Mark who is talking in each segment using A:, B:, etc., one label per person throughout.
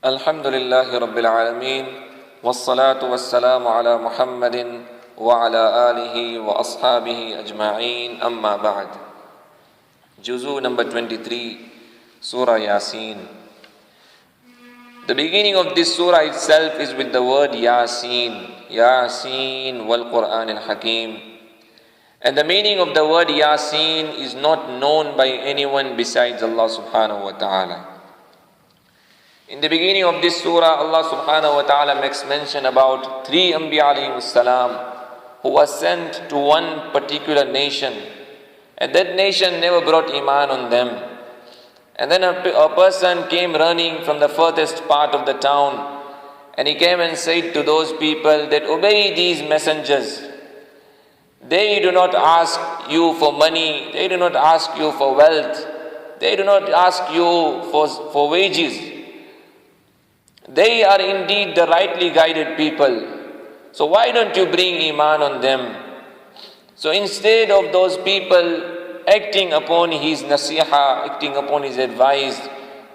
A: Alhamdulillahi Rabbil Alameen, wassalatu wassalamu ala Muhammadin wa ala alihi wa ashabihi ajma'een, amma ba'd. Juzu number 23, Surah Yasin. The beginning of this surah itself is with the word Yasin, Yasin wal Qur'an al-Hakim. And the meaning of the word Yasin is not known by anyone besides Allah subhanahu wa ta'ala. In the beginning of this surah, Allah subhanahu wa ta'ala makes mention about three Anbiya alayhi salam who were sent to one particular nation. And that nation never brought iman on them. And then a person came running from the furthest part of the town, and he came and said to those people that obey these messengers. They do not ask you for money, they do not ask you for wealth, they do not ask you for wages. They are indeed the rightly guided people. So why don't you bring iman on them? So instead of those people acting upon his nasiha, acting upon his advice,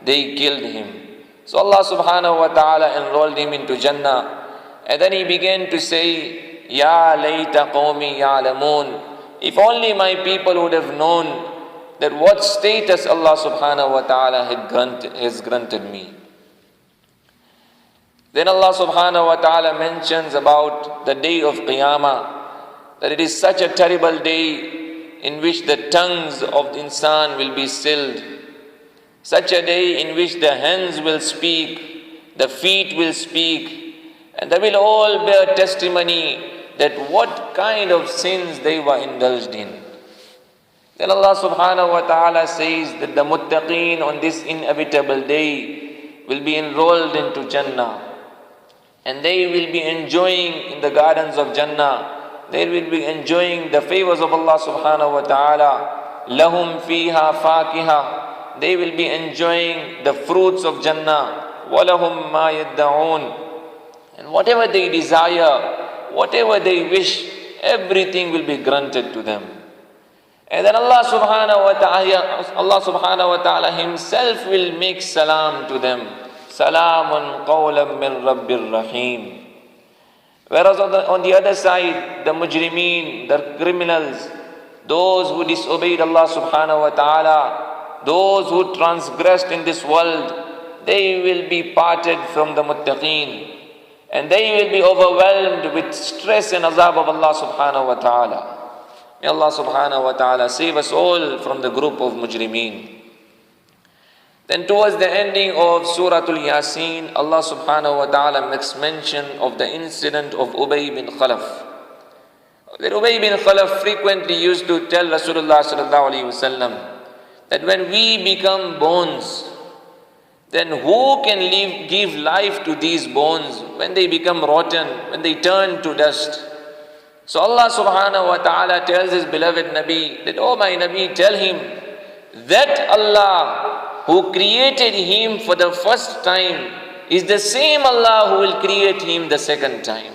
A: they killed him. So Allah subhanahu wa ta'ala enrolled him into Jannah. And then he began to say, Ya layta qawmi ya'lamoon. If only my people would have known that what status Allah subhanahu wa ta'ala has granted me. Then Allah subhanahu wa ta'ala mentions about the day of Qiyamah, that it is such a terrible day in which the tongues of the insan will be sealed. Such a day in which the hands will speak, the feet will speak, and they will all bear testimony that what kind of sins they were indulged in. Then Allah subhanahu wa ta'ala says that the muttaqeen on this inevitable day will be enrolled into Jannah. And they will be enjoying in the gardens of Jannah. They will be enjoying the favors of Allah subhanahu wa ta'ala. Lahum fiha fakiha. They will be enjoying the fruits of Jannah. Walahum ma yadda'un. And whatever they desire, whatever they wish, everything will be granted to them. And then Allah subhanahu wa ta'ala himself will make salam to them. Salamun qawlan min Rabbir Rahim. Whereas on the other side, the mujrimeen, the criminals, those who disobeyed Allah subhanahu wa ta'ala, those who transgressed in this world, they will be parted from the muttaqeen. And they will be overwhelmed with stress and azab of Allah subhanahu wa ta'ala. May Allah subhanahu wa ta'ala save us all from the group of mujrimeen. Then towards the ending of Surah Yasin, Allah subhanahu wa ta'ala makes mention of the incident of Ubay bin Khalaf. That Ubay bin Khalaf frequently used to tell Rasulullah sallallahu alayhi wasallam that when we become bones, then who can give life to these bones when they become rotten, when they turn to dust? So Allah subhanahu wa ta'ala tells his beloved Nabi that, oh my Nabi, tell him that Allah who created him for the first time is the same Allah who will create him the second time.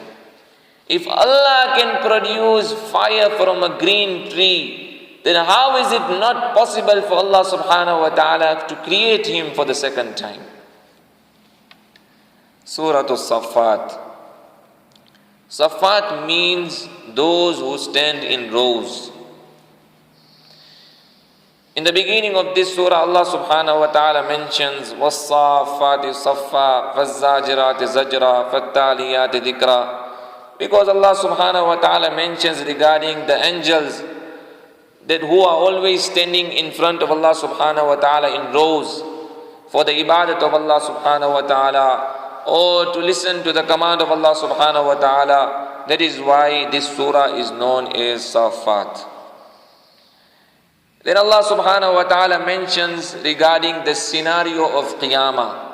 A: If Allah can produce fire from a green tree, then how is it not possible for Allah subhanahu wa ta'ala to create him for the second time? Surah As-Saffat. Saffat means those who stand in rows. In the beginning of this surah, Allah subhanahu wa ta'ala mentions وَالصَّافَّاتِ صَفًّا فَالزَّاجِرَاتِ زَجْرًا فَالتَّالِيَاتِ ذِكْرًا. Because Allah subhanahu wa ta'ala mentions regarding the angels that who are always standing in front of Allah subhanahu wa ta'ala in rows for the ibadat of Allah subhanahu wa ta'ala, or to listen to the command of Allah subhanahu wa ta'ala. That is why this surah is known as Saffat. Then Allah subhanahu wa ta'ala mentions regarding the scenario of Qiyamah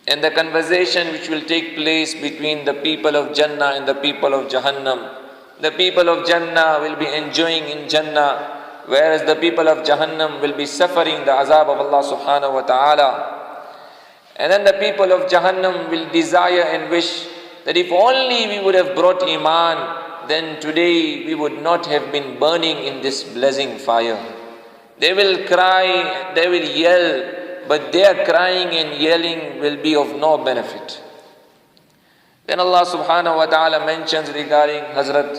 A: and the conversation which will take place between the people of Jannah and the people of Jahannam. The people of Jannah will be enjoying in Jannah, whereas the people of Jahannam will be suffering the azab of Allah subhanahu wa ta'ala. And then the people of Jahannam will desire and wish that if only we would have brought iman, then today we would not have been burning in this blazing fire. They will cry, they will yell, but their crying and yelling will be of no benefit. Then Allah subhanahu wa ta'ala mentions regarding Hazrat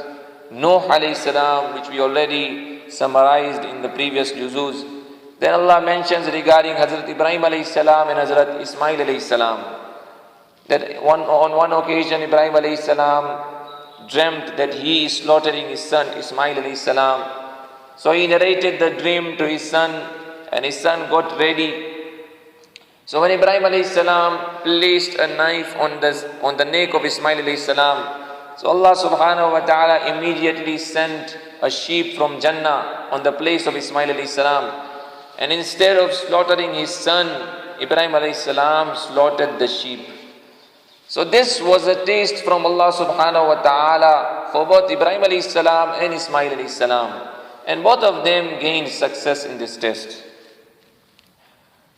A: Nuh alayhi salam, which we already summarized in the previous juzuz. Then Allah mentions regarding Hazrat Ibrahim alayhi salam and Hazrat Ismail alayhi salam, that on one occasion Ibrahim alayhi salam dreamt that he is slaughtering his son Ismail alayhi salam. So he narrated the dream to his son, and his son got ready. So when Ibrahim alayhi salam placed a knife on the neck of Ismail alayhi salam, so Allah subhanahu wa ta'ala immediately sent a sheep from Jannah on the place of Ismail alayhi salam. And instead of slaughtering his son, Ibrahim alayhi salam slaughtered the sheep. So this was a taste from Allah subhanahu wa ta'ala for both Ibrahim alayhi salam and Ismail alayhi salam. And both of them gained success in this test.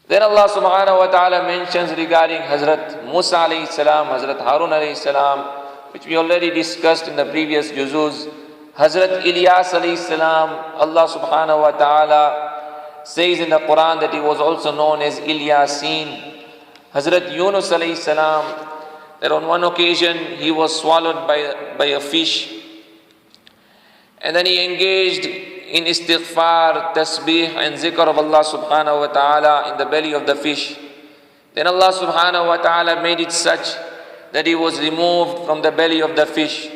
A: Then Allah subhanahu wa ta'ala mentions regarding Hazrat Musa alayhi salam, Hazrat Harun alayhi salam, which we already discussed in the previous juzuz. Hazrat Ilyas alayhi salam, Allah subhanahu wa ta'ala says in the Qur'an that he was also known as Ilyasin. Hazrat Yunus alayhi salam, that on one occasion he was swallowed by a fish, and then he engaged in istighfar, tasbih and zikr of Allah subhanahu wa ta'ala in the belly of the fish. Then Allah subhanahu wa ta'ala made it such that he was removed from the belly of the fish.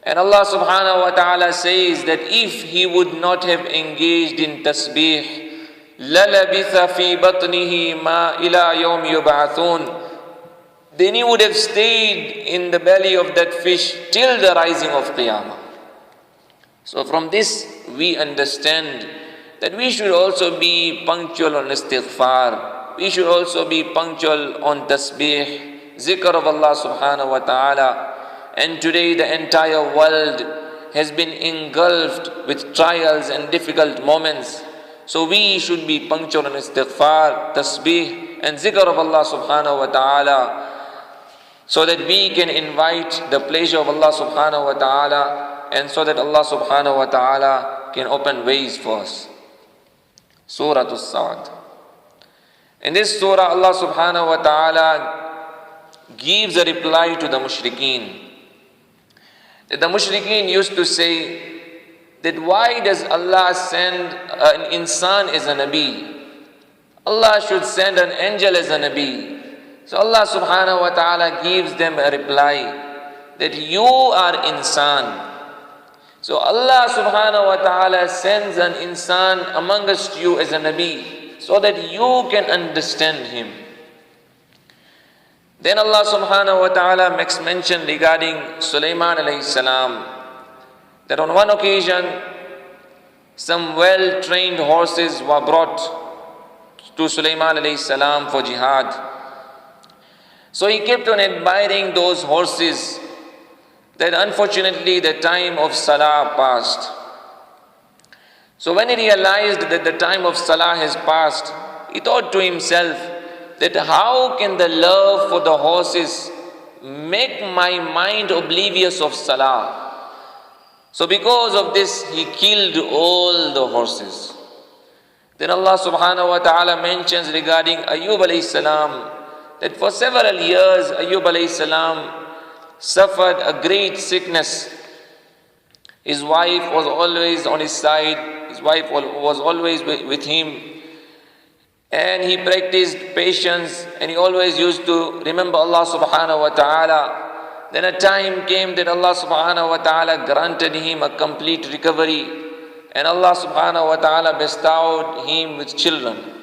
A: And Allah subhanahu wa ta'ala says that if he would not have engaged in tasbih, لَلَبِثَ فِي بَطْنِهِ مَا إِلَى يَوْمِ يُبْعَثُونَ, then he would have stayed in the belly of that fish till the rising of Qiyamah. So from this we understand that we should also be punctual on istighfar. We should also be punctual on tasbih, zikr of Allah subhanahu wa ta'ala. And today the entire world has been engulfed with trials and difficult moments. So we should be punctual on istighfar, tasbih and zikr of Allah subhanahu wa ta'ala, so that we can invite the pleasure of Allah subhanahu wa ta'ala, and so that Allah subhanahu wa ta'ala can open ways for us. Surah As-Sa'd. In this surah, Allah subhanahu wa ta'ala gives a reply to the mushrikeen. The mushrikeen used to say that why does Allah send an insan as a nabi? Allah should send an angel as a nabi. So Allah subhanahu wa ta'ala gives them a reply that you are insan. So Allah subhanahu wa ta'ala sends an insan amongst you as a nabi, so that you can understand him. Then Allah subhanahu wa ta'ala makes mention regarding Sulaiman alayhi salam, that on one occasion some well-trained horses were brought to Sulaiman alayhi salam for jihad. So he kept on admiring those horses, that unfortunately the time of Salah passed. So when he realized that the time of Salah has passed, he thought to himself that how can the love for the horses make my mind oblivious of Salah? So because of this, he killed all the horses. Then Allah subhanahu wa ta'ala mentions regarding Ayyub alayhi salam, that for several years Ayyub alayhi salam suffered a great sickness. His wife was always on his side, his wife was always with him, and he practiced patience, and he always used to remember Allah subhanahu wa ta'ala. Then a time came that Allah subhanahu wa ta'ala granted him a complete recovery, and Allah subhanahu wa ta'ala bestowed him with children.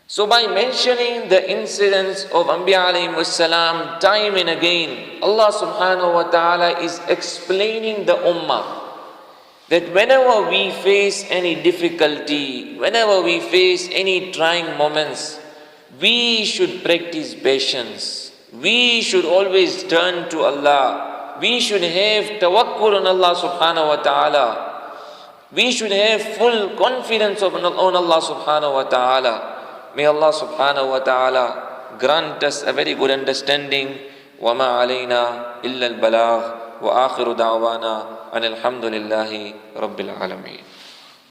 A: So by mentioning the incidents of Anbiya alayhi salam time and again, Allah subhanahu wa ta'ala is explaining the ummah that whenever we face any difficulty, whenever we face any trying moments, we should practice patience. We should always turn to Allah. We should have tawakkul on Allah subhanahu wa ta'ala. We should have full confidence on Allah subhanahu wa ta'ala. May Allah subhanahu wa ta'ala grant us a very good understanding. وَمَا عَلَيْنَا إِلَّا الْبَلَاغُ وَآخِرُ دَعْوَانَا أَنِ الْحَمْدُ لِلَّهِ رَبِّ الْعَالَمِينَ.